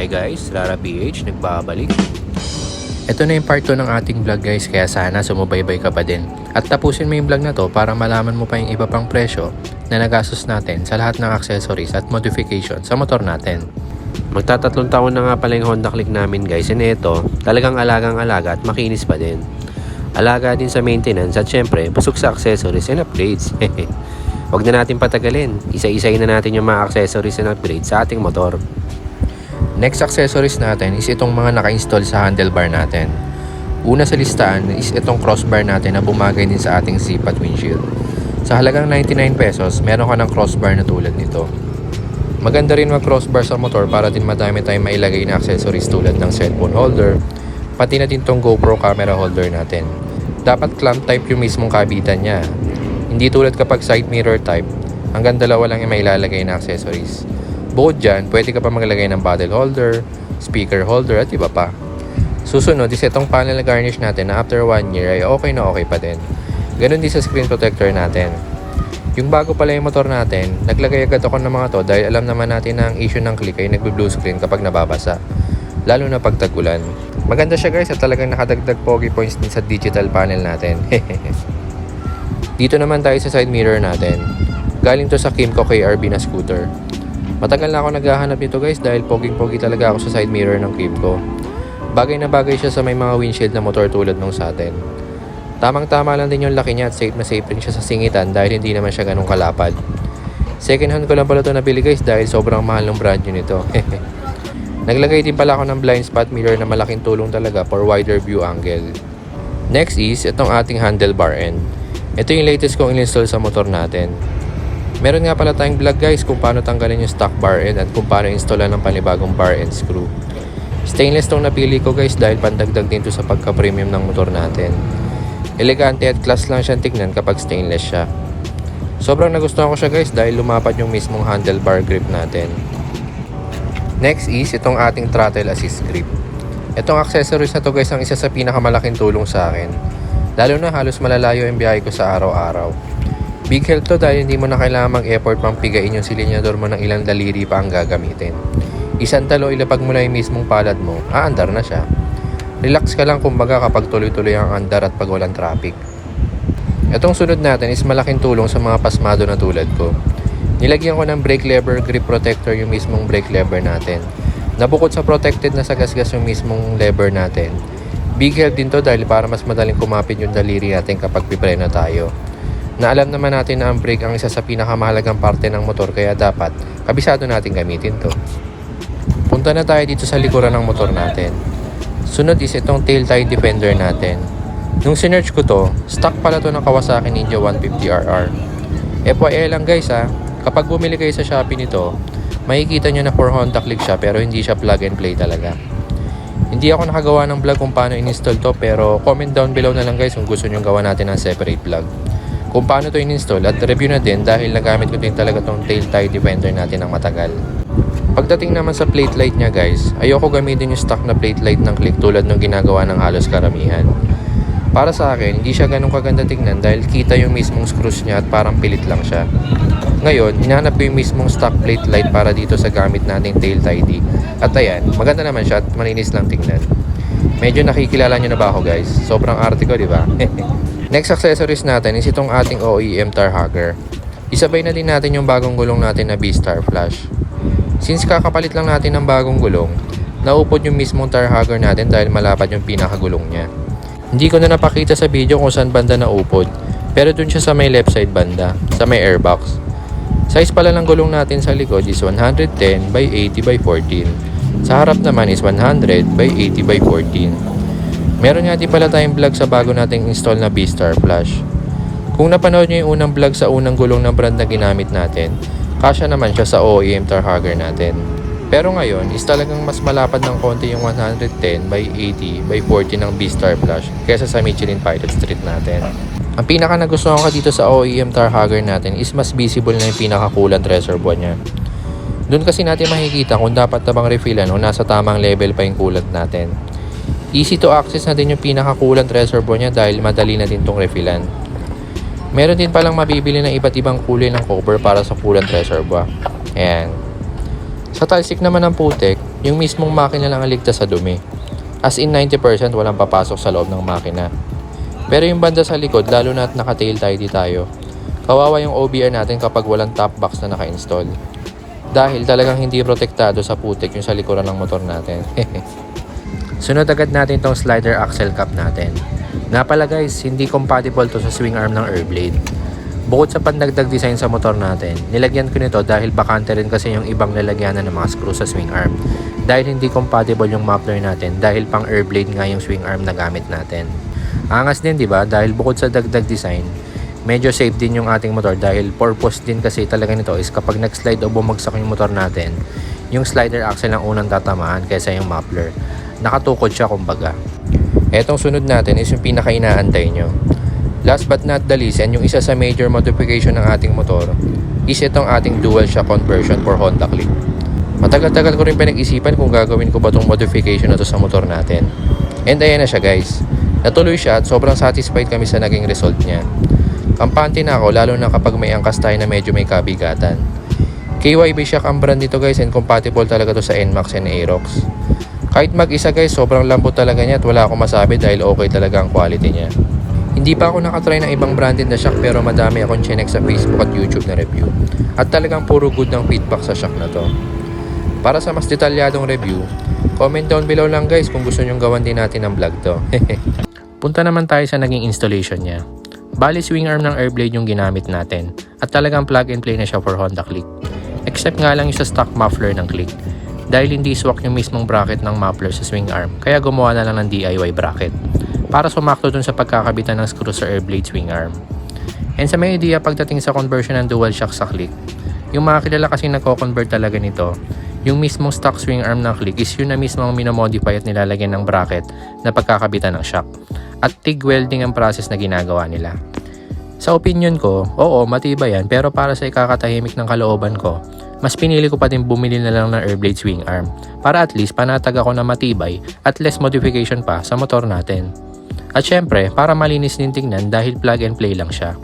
Hi guys, Rara PH, nagbabalik. Ito na yung part 2 ng ating vlog guys, kaya sana sumubaybay ka pa din. At tapusin mo yung vlog na to para malaman mo pa yung iba pang presyo na nagastos natin sa lahat ng accessories at modification sa motor natin. Magtatatlong taon na nga pala yung Honda Click namin guys, and ito talagang alagang-alaga at makinis pa din. Alaga din sa maintenance at syempre busog sa accessories and upgrades. Huwag na natin patagalin, isa-isayin na natin yung mga accessories and upgrades sa ating motor. Next accessories natin is itong mga naka-install sa handlebar natin. Una sa listahan is itong crossbar natin na bumagay din sa ating zip at windshield. Sa halagang 99 pesos, meron ka ng crossbar na tulad nito. Maganda rin mag crossbar sa motor para din madami tayong mailagay na accessories tulad ng cellphone holder, pati na din tong GoPro camera holder natin. Dapat clamp type yung mismong kabitan niya. Hindi tulad kapag side mirror type, hanggang dalawa lang yung mailalagay na accessories. Bukod dyan, pwede ka pa maglagay ng bottle holder, speaker holder at iba pa. Susunod is itong panel garnish natin na after 1 year ay okay na okay pa din. Ganon din sa screen protector natin. Yung bago pala yung motor natin, naglagay agad ako ng mga to dahil alam naman natin na ang issue ng click ay nagbe-blue screen kapag nababasa. Lalo na pag tag-ulan. Maganda siya guys at talagang nakadagdag pogi points din sa digital panel natin. Dito naman tayo sa side mirror natin. Galing to sa Kymco KRB na scooter. Matagal na ako naghahanap nito guys dahil poging-pogi talaga ako sa side mirror ng Kymco. Bagay na bagay siya sa may mga windshield na motor tulad nung sa atin. Tamang-tama lang din yung laki niya at safe na safe rin siya sa singitan dahil hindi naman siya ganun kalapad. Second hand ko lang pala ito nabili guys dahil sobrang mahal ng brand new nito. Naglagay din pala ako ng blind spot mirror na malaking tulong talaga for wider view angle. Next is itong ating handlebar end. Ito yung latest kong in-install sa motor natin. Meron nga pala tayong vlog guys kung paano tanggalin yung stock bar end at kung paano installan ng panibagong bar end screw. Stainless tong napili ko guys dahil pandagdag din to sa pagka-premium ng motor natin. Elegante at class lang siyang tignan kapag stainless siya. Sobrang nagustuhan ko siya guys dahil lumapad yung mismong handlebar grip natin. Next is itong ating throttle assist grip. Itong accessories na to guys ang isa sa pinakamalaking tulong sa akin. Lalo na halos malalayo ang biyahe ko sa araw-araw. Big help to dahil hindi mo na kailangan mag-effort pang pigain yung silinyador mo ng ilang daliri pa ang gagamitin. Isang talo ilapag mo na yung mismong palad mo, aandar na siya. Relax ka lang kumbaga kapag tuloy-tuloy ang andar at pag walang traffic. Itong sunod natin is malaking tulong sa mga pasmado na tulad ko. Nilagyan ko ng brake lever grip protector yung mismong brake lever natin. Nabukod sa protected na sa gasgas yung mismong lever natin. Big help din to dahil para mas madaling kumapit yung daliri natin kapag pipreno tayo. Na alam naman natin na ang brake ang isa sa pinakamahalagang parte ng motor kaya dapat kabisado natin gamitin to. Punta na tayo dito sa likuran ng motor natin. Sunod is itong tail tie defender natin. Nung sinearch ko to, stock pala to ng Kawasaki Ninja 150RR. FYI lang guys ha, kapag bumili kayo sa Shopee nito, makikita nyo na for Honda Click siya pero hindi siya plug and play talaga. Hindi ako nakagawa ng vlog kung paano in-install to pero comment down below na lang guys kung gusto nyo gawa natin ng separate vlog. Kung paano to in-install at review na din dahil nagamit ko din talaga tong tail tie defender natin ng matagal. Pagdating naman sa plate light niya guys, ayoko gamitin yung stock na plate light ng Click tulad ng ginagawa ng halos karamihan. Para sa akin, hindi siya ganun kaganda tignan dahil kita yung mismong screws niya at parang pilit lang siya. Ngayon, hinanap ko yung mismong stock plate light para dito sa gamit nating tail tidy. At ayan, maganda naman siya at malinis lang tignan. Medyo nakikilala nyo na ba ako guys? Sobrang arte ko, di ba? Next accessories natin is itong ating OEM tar hugger. Isabay na din natin yung bagong gulong natin na B-Star Flash. Since kakapalit lang natin ng bagong gulong, naupod yung mismong tar hugger natin dahil malapad yung pinakagulong niya. Hindi ko na napakita sa video kung saan banda naupod, pero dun siya sa may left side banda, sa may airbox. Size pala ng gulong natin sa likod is 110 by 80 by 14. Sa harap naman is 100 by 80 by 14. Meron nga din pala tayong vlog sa bago nating install na B-Star Flash. Kung napanood nyo yung unang vlog sa unang gulong ng brand na ginamit natin, kasya naman siya sa OEM tar hugger natin. Pero ngayon is talagang mas malapad ng konti yung 110 by 80 by 40 ng B-Star Flash kaysa sa Michelin Pilot Street natin. Ang pinaka nagustuhan ko dito sa OEM tar hugger natin is mas visible na yung pinaka coolant reservoir niya. Doon kasi natin makikita kung dapat na bang refillan o nasa tamang level pa yung coolant natin. Easy to access na din yung pinaka coolant reservoir niya dahil madali na din tong refillan. Meron din palang mabibili ng iba't ibang kulay ng cover para sa coolant reservoir. Ayan. Sa talsik naman ng putik, yung mismong makina lang ang ligtas sa dumi. As in 90% walang papasok sa loob ng makina. Pero yung banda sa likod, lalo na at naka-tail tidy tayo, kawawa yung OBR natin kapag walang top box na naka-install. Dahil talagang hindi protektado sa putik yung sa likuran ng motor natin. Sunod agad natin tong slider axle cap natin. Nga pala guys, hindi compatible to sa swing arm ng Airblade. Bukod sa pandagdag design sa motor natin, nilagyan ko nito dahil bakante rin kasi yung ibang lalagyanan ng mga screw sa swing arm. Dahil hindi compatible yung muffler natin dahil pang Airblade nga yung swing arm na gamit natin. Angas din, di ba? Dahil bukod sa dagdag design, medyo safe din yung ating motor dahil purpose din kasi talaga nito is kapag nag-slide o bumagsak yung motor natin, yung slider axle ang unang tatamaan kaysa yung muffler. Nakatukod siya kumbaga. Etong sunod natin is yung pinaka-inaantay nyo. Last but not the least, and yung isa sa major modification ng ating motor is itong ating dual shock conversion for Honda Click. Matagal-tagal ko rin pinag-isipan kung gagawin ko ba itong modification na to sa motor natin. And ayan na siya guys. Natuloy siya at sobrang satisfied kami sa naging result niya. Kampante na ako lalo na kapag may angkas tayo na medyo may kabigatan. KYB shock ang brand nito guys and compatible talaga to sa NMAX and Aerox. Kahit mag-isa guys, sobrang lambot talaga niya at wala akong masabi dahil okay talaga ang quality niya. Hindi pa ako nakatry ng ibang branded na shock pero madami akong chinek sa Facebook at YouTube na review. At talagang puro good ng feedback sa shock na to. Para sa mas detalyadong review, comment down below lang guys kung gusto nyong gawan din natin ng vlog to. Punta naman tayo sa naging installation niya. Bali swing arm ng Airblade yung ginamit natin at talagang plug and play na siya for Honda Click. Except nga lang yung sa stock muffler ng Click. Dahil hindi swak yung mismong bracket ng muffler sa swing arm, kaya gumawa na lang ng DIY bracket para sumakto dun sa pagkakabitan ng screw sa Airblade swing arm. And sa may idea pagdating sa conversion ng dual shock sa Click, yung mga kilala kasi nagko-convert talaga nito, yung mismong stock swing arm ng Click is yun na mismong minomodify at nilalagyan ng bracket na pagkakabitan ng shock. At TIG welding ang process na ginagawa nila. Sa opinion ko, oo matibay yan pero para sa ikakatahimik ng kalooban ko, mas pinili ko pa din bumili na lang ng Airblade swing arm para at least panatag ako na matibay at less modification pa sa motor natin. At syempre, para malinis din tingnan dahil plug and play lang siya.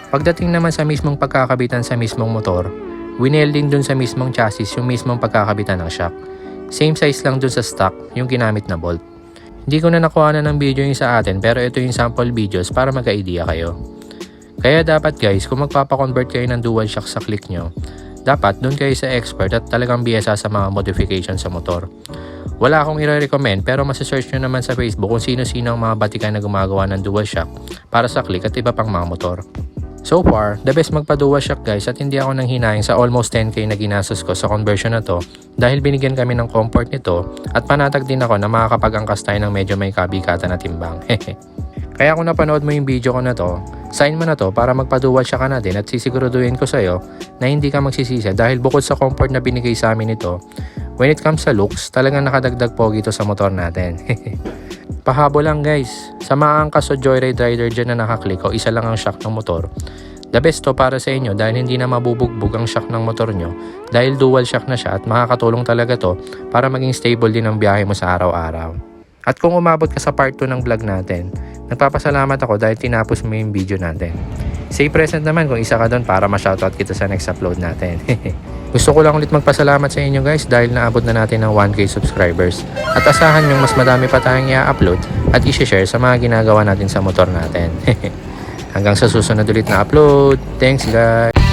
Pagdating naman sa mismong pagkakabitan sa mismong motor, winelding dun sa mismong chassis yung mismong pagkakabitan ng shock. Same size lang dun sa stock yung ginamit na bolt. Hindi ko na nakuha na ng video yung sa atin pero ito yung sample videos para magka-idea kayo. Kaya dapat guys, kung magpapakonvert kayo ng dual shock sa Click nyo, dapat doon kayo sa expert at talagang biyasa sa mga modification sa motor. Wala akong i-recommend pero masisearch nyo naman sa Facebook kung sino-sino ang mga batikan na gumagawa ng dual shock para sa Click at iba pang mga motor. So far, the best magpa-dual shock guys at hindi ako nang hinayang sa almost 10k na ginastos ko sa conversion na to dahil binigyan kami ng comfort nito at panatag din ako na makakapag-angkas tayo ng medyo may kabigatan na timbang. Kaya kung napanood mo yung video ko na to, sign mo na to para magpa-dual shock ka na din at sisiguraduhin ko sa'yo na hindi ka magsisisi dahil bukod sa comfort na binigay sa amin nito, when it comes sa looks, talagang nakadagdag pogi to sa motor natin. Pahabo lang guys, sa maangkas o joyride rider dyan na nakaklik o isa lang ang shock ng motor, the best to para sa inyo dahil hindi na mabubugbog ang shock ng motor nyo dahil dual shock na siya at makakatulong talaga to para maging stable din ang biyahe mo sa araw-araw. At kung umabot ka sa part 2 ng vlog natin, nagpapasalamat ako dahil tinapos mo yung video natin. Say present naman kung isa ka doon para ma-shoutout kita sa next upload natin. Gusto ko lang ulit magpasalamat sa inyo guys dahil naabot na natin ng 1k subscribers. At asahan yung mas madami pa tayong i-upload at i-share sa mga ginagawa natin sa motor natin. Hanggang sa susunod ulit na upload. Thanks guys!